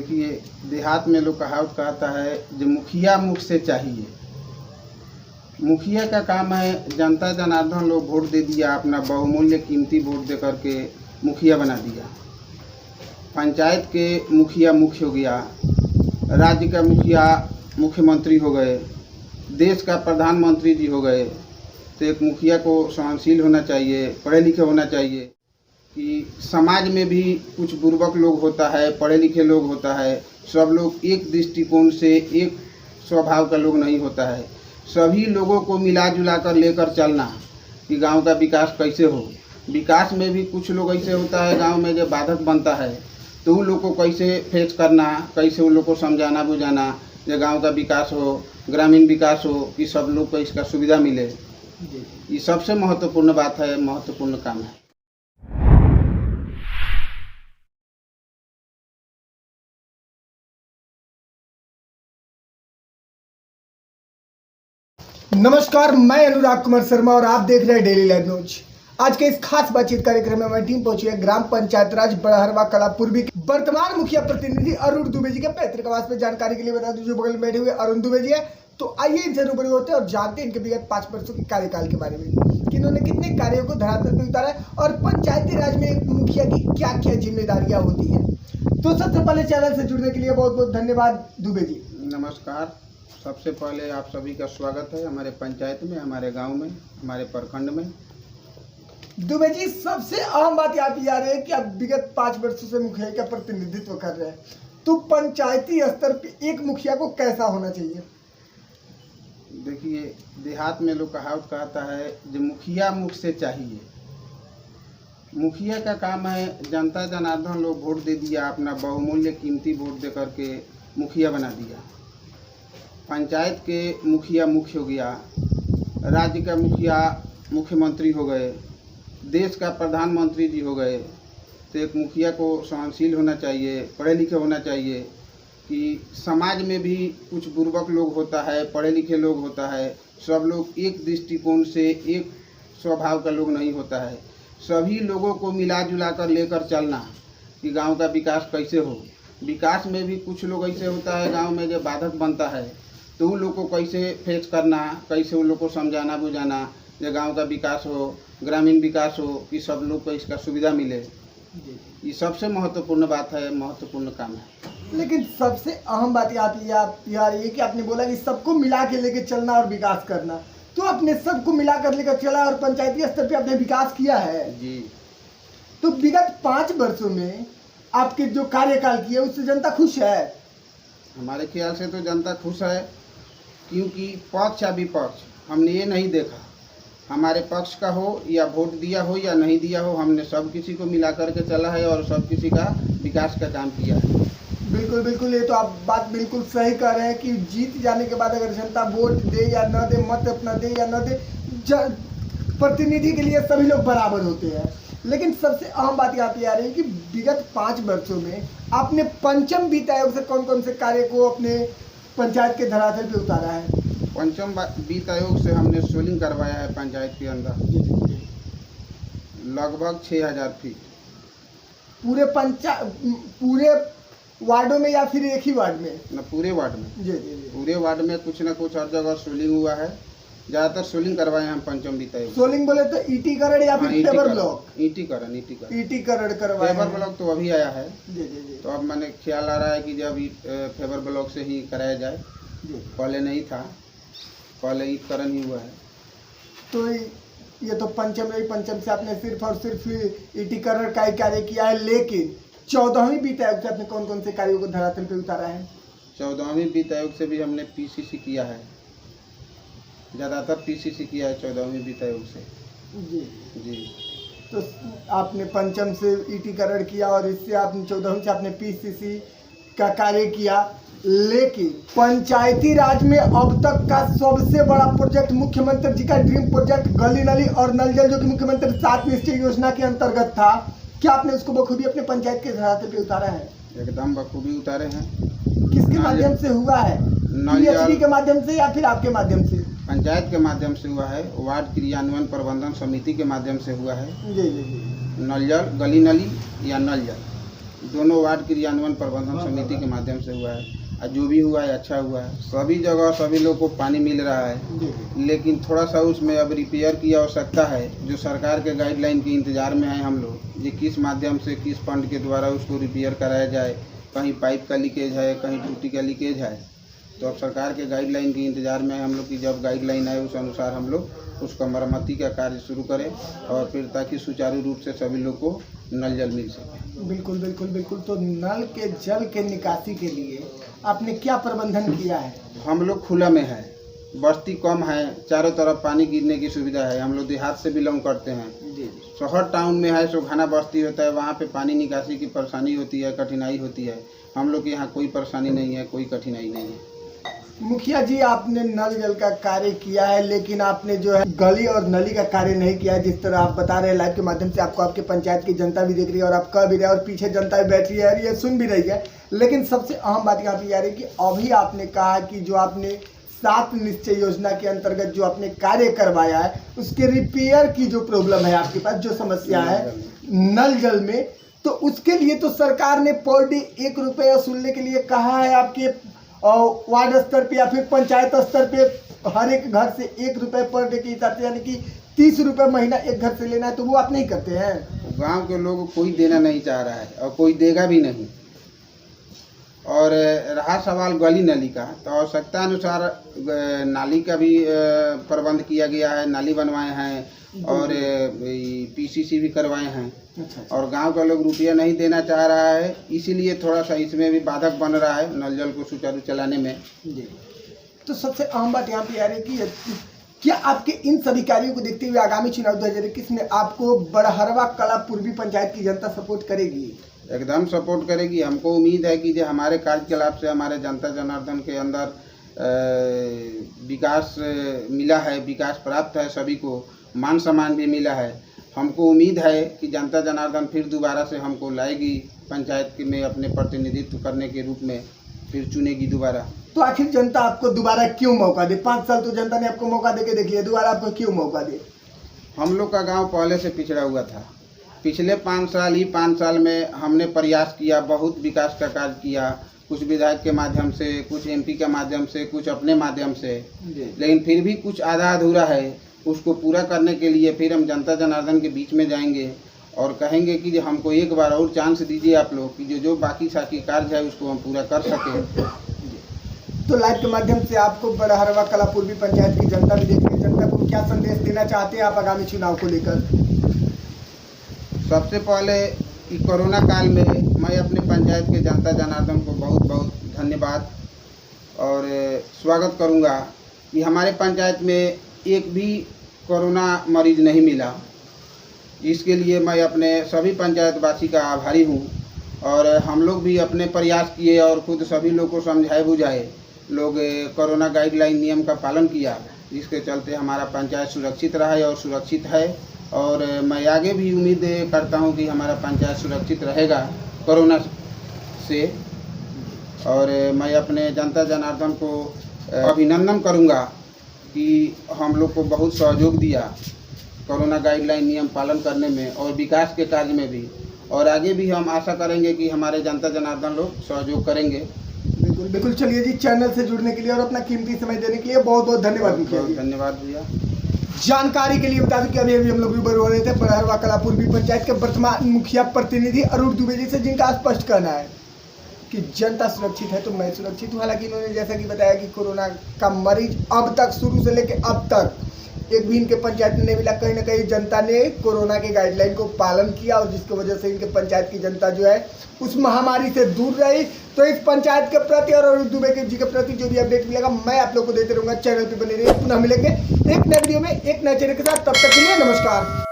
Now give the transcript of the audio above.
देखिए, देहात में लोग कहावत कहता है जो मुखिया मुख से चाहिए। मुखिया का काम है जनता जनार्दन लोग वोट दे दिया, अपना बहुमूल्य कीमती वोट दे करके मुखिया बना दिया। पंचायत के मुखिया मुख्य हो गया, राज्य का मुखिया मुख्यमंत्री हो गए, देश का प्रधानमंत्री जी हो गए। तो एक मुखिया को सहनशील होना चाहिए, पढ़े लिखे होना चाहिए कि समाज में भी कुछ बुर्बक लोग होता है, पढ़े लिखे लोग होता है। सब लोग एक दृष्टिकोण से, एक स्वभाव का लोग नहीं होता है। सभी लोगों को मिला जुला कर लेकर चलना कि गांव का विकास कैसे हो। विकास में भी कुछ लोग ऐसे होता है गांव में जो बाधक बनता है, तो उन लोग को कैसे फेस करना, कैसे उन लोग को समझाना बुझाना जो गांव का विकास हो, ग्रामीण विकास हो, कि सब लोग को इसका सुविधा मिले। ये सबसे महत्वपूर्ण बात है, महत्वपूर्ण काम है। नमस्कार, मैं अनुराग कुमार शर्मा और आप देख रहे हैं डेली लाइव न्यूज। आज के इस खास बातचीत कार्यक्रम में हमारी टीम पहुंची है ग्राम पंचायत राज बड़हरवा कला पूर्वी के वर्तमान मुखिया प्रतिनिधि अरुण दुबे जी के पैतृक आवास में। जानकारी के लिए बता दूं, जो बगल में बैठे हुए अरुण दुबे जी है। तो आइए इनसे रूबरू होते हैं और जानते हैं इनके विगत 5 वर्षों के कार्यकाल के बारे में कि इन्होंने कितने कार्यों को धरातल पर उतारा है और पंचायती राज में एक मुखिया की क्या क्या जिम्मेदारियां होती है। तो सबसे पहले चैनल से जुड़ने के लिए बहुत बहुत धन्यवाद दुबे जी। नमस्कार। सबसे पहले आप सभी का स्वागत है हमारे पंचायत में, हमारे गांव में, हमारे प्रखंड में। दुबे जी, सबसे अहम बात आप ये आ रही है कि आप विगत 5 वर्षों से मुखिया का प्रतिनिधित्व कर रहे हैं, तो पंचायती स्तर पे एक मुखिया को कैसा होना चाहिए? देखिए, देहात में लोग कहावत कहता है जो मुखिया मुख से चाहिए। मुखिया का काम है जनता जनार्दन लोग वोट दे दिया, अपना बहुमूल्य कीमती वोट दे करके मुखिया बना दिया। पंचायत के मुखिया मुख्य हो गया, राज्य का मुखिया मुख्यमंत्री हो गए, देश का प्रधानमंत्री जी हो गए। तो एक मुखिया को सहनशील होना चाहिए, पढ़े लिखे होना चाहिए कि समाज में भी कुछ बुर्बक लोग होता है, पढ़े लिखे लोग होता है। सब लोग एक दृष्टिकोण से, एक स्वभाव का लोग नहीं होता है। सभी लोगों को मिला जुला कर लेकर चलना कि गांव का विकास कैसे हो। विकास में भी कुछ लोग ऐसे होता है गांव में जो बाधक बनता है, तो उन लोग को कैसे फेस करना, कैसे उन लोग को समझाना बुझाना जो गांव का विकास हो, ग्रामीण विकास हो, कि सब लोग को इसका सुविधा मिले। ये सबसे महत्वपूर्ण बात है, महत्वपूर्ण काम है। लेकिन सबसे अहम बात आप ये कि आपने बोला कि सबको मिला के लेके चलना और विकास करना, तो आपने सबको मिला कर लेकर चला और पंचायती स्तर पे आपने विकास किया है जी। तो विगत 5 वर्षों में आपके जो कार्यकाल किए उससे जनता खुश है? हमारे ख्याल से तो जनता खुश है, क्योंकि पक्ष या विपक्ष हमने ये नहीं देखा। हमारे पक्ष का हो या वोट दिया हो या नहीं दिया हो, हमने सब किसी को मिला करके चला है और सब किसी का विकास का काम किया है। बिल्कुल बिल्कुल, ये तो आप बात बिल्कुल सही कह रहे हैं कि जीत जाने के बाद अगर जनता वोट दे या न दे, मत अपना दे या न दे, प्रतिनिधि के लिए सभी लोग बराबर होते हैं। लेकिन सबसे अहम बात यहाँ पे आ रही है कि विगत 5 वर्षों में आपने पंचम वित्त आयोग से कौन कौन से कार्य को अपने पंचायत के धरातल पे उतारा है? पंचम वित्त आयोग से हमने सोलिंग करवाया है पंचायत के अंदर लगभग 6000 फीट। पूरे वार्डों में या फिर एक ही वार्ड में? न, पूरे वार्ड में। जी जी जी। पूरे वार्ड में कुछ न कुछ हर जगह सोलिंग हुआ है। ज़्यादातर सोलिंग करवाए हैं हम पंचम वित्त आयोग। सोलिंग बोले तो ईटीकरण या फिर पेवर ब्लॉक? ईटीकरण करवाया। फेवर ब्लॉक तो अभी आया है। जी जी जी। तो अब मैंने ख्याल आ रहा है कि जब फेवर ब्लॉक से ही कराया जाए। पहले नहीं था, पहले ईटकरण ही हुआ है। तो ये तो पंचम से आपने सिर्फ और सिर्फ ईटीकरण का ही कार्य किया है, लेकिन 14वीं वित्त आयोग से आपने कौन कौन से कार्यों को धरातल पे उतारा है? 14वीं वित्त आयोग से भी हमने पीसीसी किया है, ज़्यादातर पीसीसी किया है 14वीं वित्त आयोग से। जी जी। तो आपने पंचम से ईटीकरण किया और इससे आपने 14वीं से आपने पीसीसी का कार्य किया, लेकिन पंचायती राज में अब तक का सबसे बड़ा प्रोजेक्ट मुख्यमंत्री जी का ड्रीम प्रोजेक्ट गली नली और नल जल, जो कि मुख्यमंत्री 7 निश्चय योजना के अंतर्गत था, क्या आपने उसको बखूबी अपने पंचायत के धरातल पे उतारा है? एकदम बखूबी उतारे हैं। किसके माध्यम से हुआ है? पीएचडी के माध्यम से या फिर आपके माध्यम से? पंचायत के माध्यम से हुआ है, वार्ड क्रियान्वयन प्रबंधन समिति के माध्यम से हुआ है। जी जी जी। नल जल, गली नली या नल जल, दोनों वार्ड क्रियान्वयन प्रबंधन समिति के माध्यम से हुआ है और जो भी हुआ है अच्छा हुआ है। सभी जगह सभी लोग को पानी मिल रहा है, लेकिन थोड़ा सा उसमें अब रिपेयर की आवश्यकता है। जो सरकार के गाइडलाइन के इंतज़ार में हैं हम लोग, ये किस माध्यम से किस फंड के द्वारा उसको रिपेयर कराया जाए। कहीं पाइप का लीकेज है, कहीं टूटी का लीकेज है, तो अब सरकार के गाइडलाइन के इंतज़ार में हम लोग की जब गाइडलाइन आए उस अनुसार हम लोग उसका मरम्मती का कार्य शुरू करें और फिर ताकि सुचारू रूप से सभी लोग को नल जल मिल सके। बिल्कुल बिल्कुल बिल्कुल। तो नल के जल के निकासी के लिए आपने क्या प्रबंधन किया है? हम लोग खुला में है, बस्ती कम है, चारों तरफ पानी गिरने की सुविधा है। हम लोग देहात से बिलोंग करते हैं। जी। शहर टाउन में है सो घना बस्ती होता है, वहाँ पे पानी निकासी की परेशानी होती है, कठिनाई होती है। हम लोग के यहाँ कोई परेशानी नहीं है, कोई कठिनाई नहीं है। मुखिया जी, आपने नल जल का कार्य किया है, लेकिन आपने जो है गली और नली का कार्य नहीं किया है। जिस तरह आप बता रहे हैं लाइव के माध्यम से, आपको आपके पंचायत की जनता भी देख रही है और आप कह भी रहे हैं और पीछे जनता भी बैठ रही है और ये सुन भी रही है। लेकिन सबसे अहम बात यहाँ पे आ रही है कि अभी आपने कहा कि जो आपने 7 निश्चय योजना के अंतर्गत जो आपने कार्य करवाया है, उसके रिपेयर की जो प्रॉब्लम है आपके पास, जो समस्या है नल जल में, तो उसके लिए तो सरकार ने पर डे 1 रुपये वसूलने के लिए कहा है। आपके वार्ड स्तर पे या फिर पंचायत स्तर पे हर एक घर से 1 रुपये पर डे के हिसाब से, यानी कि 30 रुपये महीना एक घर से लेना है, तो वो आप नहीं करते हैं। गांव के लोग कोई देना नहीं चाह रहा है और कोई देगा भी नहीं। और रहा सवाल गली नली का, तो आवश्यकता अनुसार नाली का भी प्रबंध किया गया है, नाली बनवाए हैं और पीसीसी भी करवाए हैं। अच्छा। और गांव का लोग रुपया नहीं देना चाह रहा है, इसीलिए थोड़ा सा इसमें भी बाधक बन रहा है नल जल को सुचारू चलाने में। जी। तो सबसे अहम बात यहाँ पे आ रही है कि क्या आपके इन सभी कार्यों को देखते हुए आगामी चुनाव 2021 में आपको बड़हरवा कला पूर्वी पंचायत की जनता सपोर्ट करेगी? एकदम सपोर्ट करेगी। हमको उम्मीद है कि जो हमारे कार्यकलाप से हमारे जनता जनार्दन के अंदर विकास मिला है, विकास प्राप्त है, सभी को मान सम्मान भी मिला है। हमको उम्मीद है कि जनता जनार्दन फिर दोबारा से हमको लाएगी पंचायत में अपने प्रतिनिधित्व करने के रूप में, फिर चुनेगी दोबारा। तो आखिर जनता आपको दोबारा क्यों मौका दे? 5 साल तो जनता ने आपको मौका दे के देखिए, दोबारा आपको क्यों मौका दे? हम लोग का गांव पहले से पिछड़ा हुआ था। पिछले 5 साल में हमने प्रयास किया, बहुत विकास का कार्य किया, कुछ विधायक के माध्यम से, कुछ एमपी के माध्यम से, कुछ अपने माध्यम से, लेकिन फिर भी कुछ आधा अधूरा है। उसको पूरा करने के लिए फिर हम जनता जनार्दन के बीच में जाएंगे और कहेंगे कि हमको एक बार और चांस दीजिए आप लोग, कि जो बाकी साथी कार्य है उसको हम पूरा कर सकें। तो लाइव के माध्यम से आपको बड़हरवा कला पूर्वी पंचायत की जनता भी देख रही है, जनता को क्या संदेश देना चाहते हैं आप आगामी चुनाव को लेकर? सबसे पहले कि कोरोना काल में मैं अपने पंचायत के जनता जनार्दन को बहुत बहुत धन्यवाद और स्वागत करूंगा कि हमारे पंचायत में एक भी कोरोना मरीज नहीं मिला। इसके लिए मैं अपने सभी पंचायतवासी का आभारी हूं। और हम लोग भी अपने प्रयास किए और खुद सभी लोग को समझाए बुझाए, लोग कोरोना गाइडलाइन नियम का पालन किया, जिसके चलते हमारा पंचायत सुरक्षित रहा है और सुरक्षित है। और मैं आगे भी उम्मीद करता हूं कि हमारा पंचायत सुरक्षित रहेगा कोरोना से। और मैं अपने जनता जनार्दन को अभिनंदन करूंगा कि हम लोग को बहुत सहयोग दिया कोरोना गाइडलाइन नियम पालन करने में और विकास के कार्य में भी। और आगे भी हम आशा करेंगे कि हमारे जनता जनार्दन लोग सहयोग करेंगे। बिल्कुल बिल्कुल। चलिए जी, चैनल से जुड़ने के लिए और अपना कीमती समय देने के लिए बहुत बहुत धन्यवाद मुखिया जी। धन्यवाद भैया। जानकारी के लिए बता दूं कि अभी हम लोग रूबरू हो रहे थे बड़हरवा कला पूर्वी पंचायत के वर्तमान मुखिया प्रतिनिधि अरुण दुबे जी से, जिनका स्पष्ट कहना है कि जनता सुरक्षित है तो मैं सुरक्षित हूँ। हालांकि इन्होंने जैसा कि बताया कि कोरोना का मरीज अब तक शुरू से लेकर अब तक एक भी इनके पंचायत में नहीं मिला। कहीं ना कहीं जनता ने कोरोना के गाइडलाइन को पालन किया और जिसकी वजह से इनके पंचायत की जनता जो है उस महामारी से दूर रही। तो इस पंचायत के प्रति और अरुण दुबे जी के प्रति जो भी अपडेट मिलेगा मैं आप लोग को देते रहूंगा। चैनल पर बने रहिए, पुनः मिलेंगे एक नए वीडियो में एक नए चैनल के साथ। तब तक के लिए नमस्कार।